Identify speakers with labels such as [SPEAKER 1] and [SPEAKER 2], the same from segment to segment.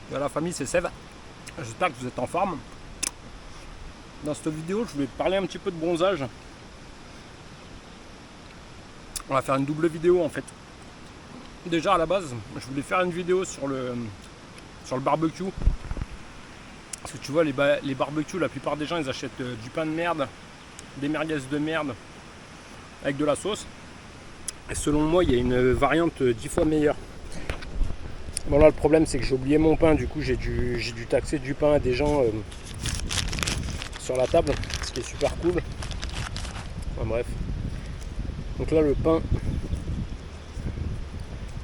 [SPEAKER 1] Voilà, famille, c'est Sève. J'espère que vous êtes en forme. Dans cette vidéo, je voulais te parler un petit peu de bronzage. On va faire une double vidéo en fait. Déjà à la base, je voulais faire une vidéo sur le barbecue. Parce que tu vois, les barbecues, la plupart des gens, ils achètent du pain de merde, des merguez de merde avec de la sauce. Et selon moi, il y a une variante 10 fois meilleure. Bon là, le problème, c'est que j'ai oublié mon pain. Du coup, j'ai dû taxer du pain à des gens sur la table, ce qui est super cool. Enfin, bref. Donc là, le pain,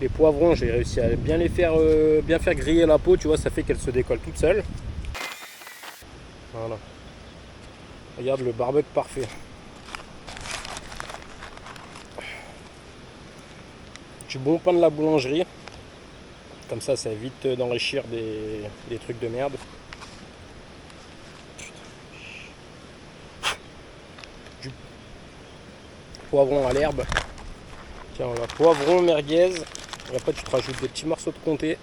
[SPEAKER 1] les poivrons, j'ai réussi à bien faire griller la peau. Tu vois, ça fait qu'elle se décolle toute seule. Voilà. Regarde le barbecue parfait. Du bon pain de la boulangerie. Comme ça évite d'enrichir des trucs de merde. Du poivron à l'herbe. Tiens, on a poivron, merguez. Et après, tu te rajoutes des petits morceaux de comté.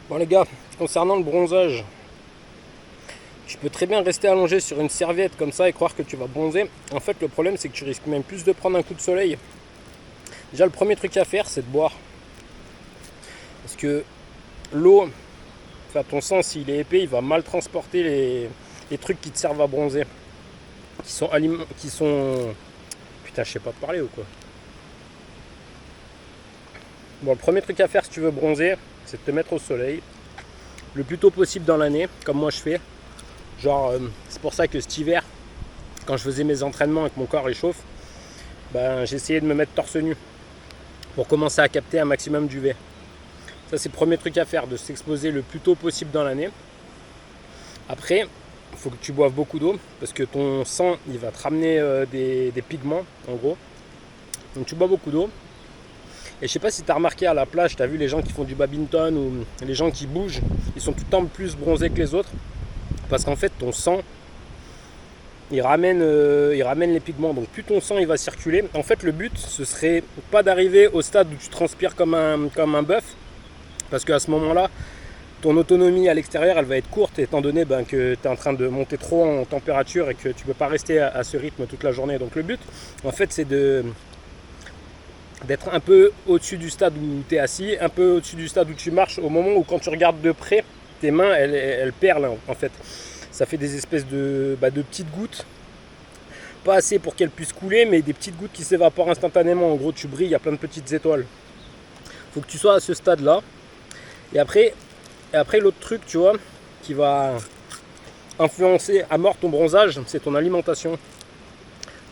[SPEAKER 1] Bon les gars, concernant le bronzage, tu peux très bien rester allongé sur une serviette comme ça et croire que tu vas bronzer. En fait, le problème, c'est que tu risques même plus de prendre un coup de soleil. Déjà, le premier truc à faire, c'est de boire. Parce que l'eau, enfin ton sang, s'il est épais, il va mal transporter les trucs qui te servent à bronzer. Qui sont... Putain, je sais pas te parler ou quoi. Bon, le premier truc à faire si tu veux bronzer, c'est de te mettre au soleil le plus tôt possible dans l'année, comme moi je fais. Genre, c'est pour ça que cet hiver, quand je faisais mes entraînements et que mon corps réchauffe, ben, j'essayais de me mettre torse nu pour commencer à capter un maximum d'UV. Ça, c'est le premier truc à faire, de s'exposer le plus tôt possible dans l'année. Après, il faut que tu boives beaucoup d'eau parce que ton sang, il va te ramener des pigments, en gros. Donc tu bois beaucoup d'eau. Et je sais pas si tu as remarqué à la plage, tu as vu les gens qui font du badminton ou les gens qui bougent, ils sont tout le temps plus bronzés que les autres. Parce qu'en fait, ton sang, il ramène les pigments. Donc plus ton sang il va circuler. En fait, le but, ce serait pas d'arriver au stade où tu transpires comme un bœuf. Parce qu'à ce moment-là, ton autonomie à l'extérieur, elle va être courte, étant donné que tu es en train de monter trop en température et que tu peux pas rester à ce rythme toute la journée. Donc le but, en fait, c'est d'être un peu au-dessus du stade où tu es assis, un peu au-dessus du stade où tu marches, au moment où quand tu regardes de près, tes mains, elles perlent en fait. Ça fait des espèces de petites gouttes, pas assez pour qu'elles puissent couler, mais des petites gouttes qui s'évaporent instantanément. En gros, tu brilles, il y a plein de petites étoiles. Il faut que tu sois à ce stade-là. Et après l'autre truc, tu vois, qui va influencer à mort ton bronzage, c'est ton alimentation.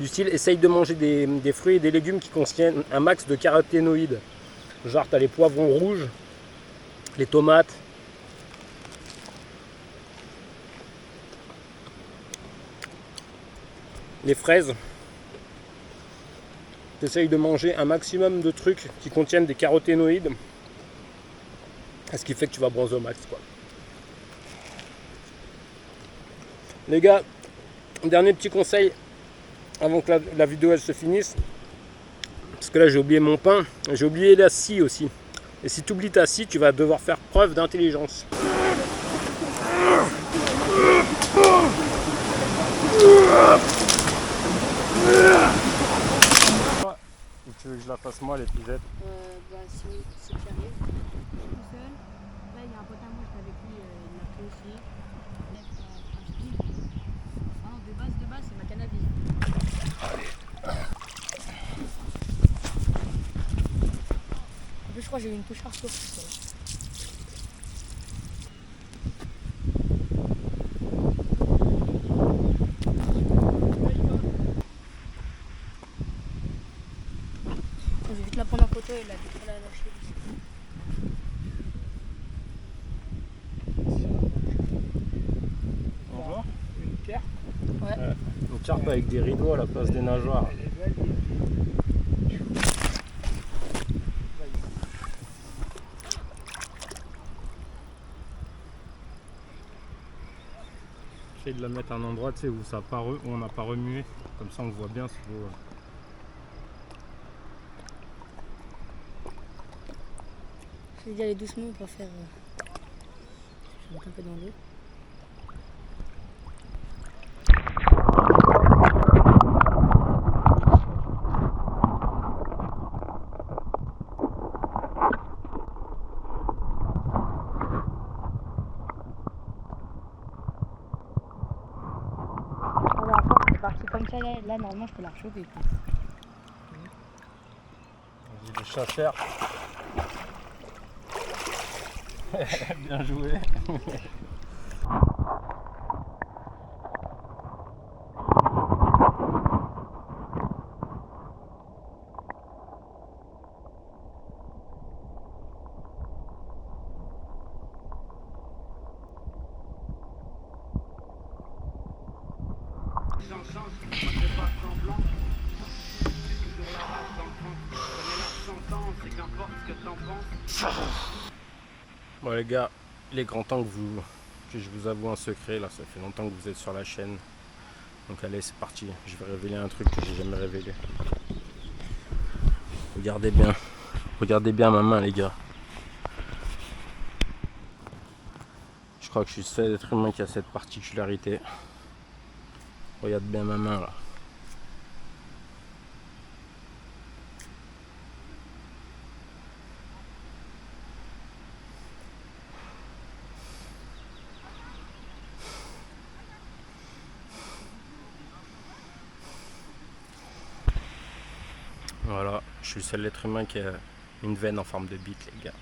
[SPEAKER 1] Du style, essaye de manger des fruits et des légumes qui contiennent un max de caroténoïdes. Genre, tu as les poivrons rouges, les tomates, les fraises. Tu essayes de manger un maximum de trucs qui contiennent des caroténoïdes. Ce qui fait que tu vas bronzer au max, quoi. Les gars, dernier petit conseil avant que la vidéo elle se finisse, parce que là j'ai oublié mon pain, j'ai oublié la scie aussi. Et si tu oublies ta scie, tu vas devoir faire preuve d'intelligence. Tu veux que je la fasse moi l'épisode?
[SPEAKER 2] Si tu arrives, tout seul. Là il y a un pote à moi, j'étais avec lui, il l'a pris aussi. Ah non, de base c'est ma canne à viser. En plus je crois que j'ai eu une touche arceau. Je vais vite la prendre en photo et la lâcher.
[SPEAKER 1] Une carpe avec des rideaux à la place des nageoires. J'essaie de la mettre à un endroit où, où on n'a pas remué, comme ça on voit bien ce beau.
[SPEAKER 2] Je vais y aller doucement pour faire. Je vais mettre un peu dans l'eau. Parti comme ça, là normalement je peux la rechoper.
[SPEAKER 1] Vas-y, le chasseur. Bien joué. Bon les gars, il est grand temps que je vous avoue un secret, là ça fait longtemps que vous êtes sur la chaîne. Donc allez, c'est parti, je vais révéler un truc que j'ai jamais révélé. Regardez bien ma main les gars. Je crois que je suis le seul être humain qui a cette particularité. Regarde bien ma main là. Voilà, je suis le seul être humain qui a une veine en forme de bite les gars.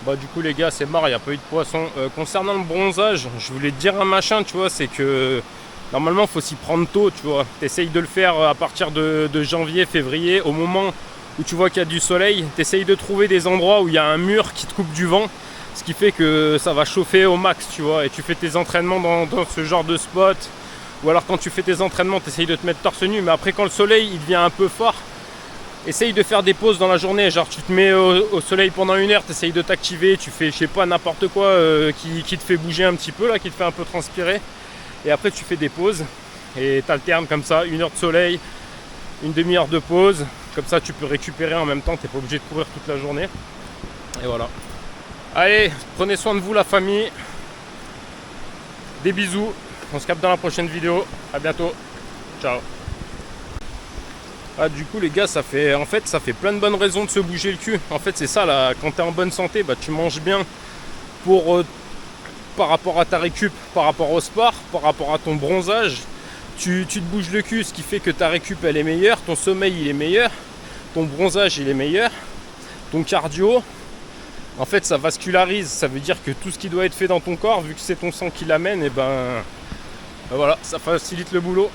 [SPEAKER 1] Bah du coup les gars c'est mort, il n'y a pas eu de poisson. Concernant le bronzage, je voulais te dire un machin, tu vois, c'est que normalement il faut s'y prendre tôt, tu vois. T'essayes de le faire à partir de janvier, février, au moment où tu vois qu'il y a du soleil. T'essayes de trouver des endroits où il y a un mur qui te coupe du vent, ce qui fait que ça va chauffer au max, tu vois. Et tu fais tes entraînements dans ce genre de spot. Ou alors quand tu fais tes entraînements, t'essayes de te mettre torse nu, mais après quand le soleil il devient un peu fort, essaye de faire des pauses dans la journée, genre tu te mets au soleil pendant 1 heure, tu essayes de t'activer, tu fais je sais pas n'importe quoi qui te fait bouger un petit peu là, qui te fait un peu transpirer. Et après tu fais des pauses et tu alternes comme ça, 1 heure de soleil, une demi-heure de pause. Comme ça tu peux récupérer en même temps, tu n'es pas obligé de courir toute la journée. Et voilà. Allez, prenez soin de vous la famille. Des bisous, on se capte dans la prochaine vidéo. À bientôt. Ciao. Ah du coup les gars ça fait plein de bonnes raisons de se bouger le cul. En fait c'est ça là, quand tu es en bonne santé, bah tu manges bien pour par rapport à ta récup, par rapport au sport, par rapport à ton bronzage, tu te bouges le cul, ce qui fait que ta récup elle est meilleure, ton sommeil il est meilleur, ton bronzage il est meilleur, ton cardio, en fait ça vascularise, ça veut dire que tout ce qui doit être fait dans ton corps, vu que c'est ton sang qui l'amène, et ben voilà, ça facilite le boulot.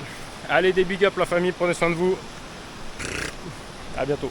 [SPEAKER 1] Allez des big up la famille, prenez soin de vous. À bientôt.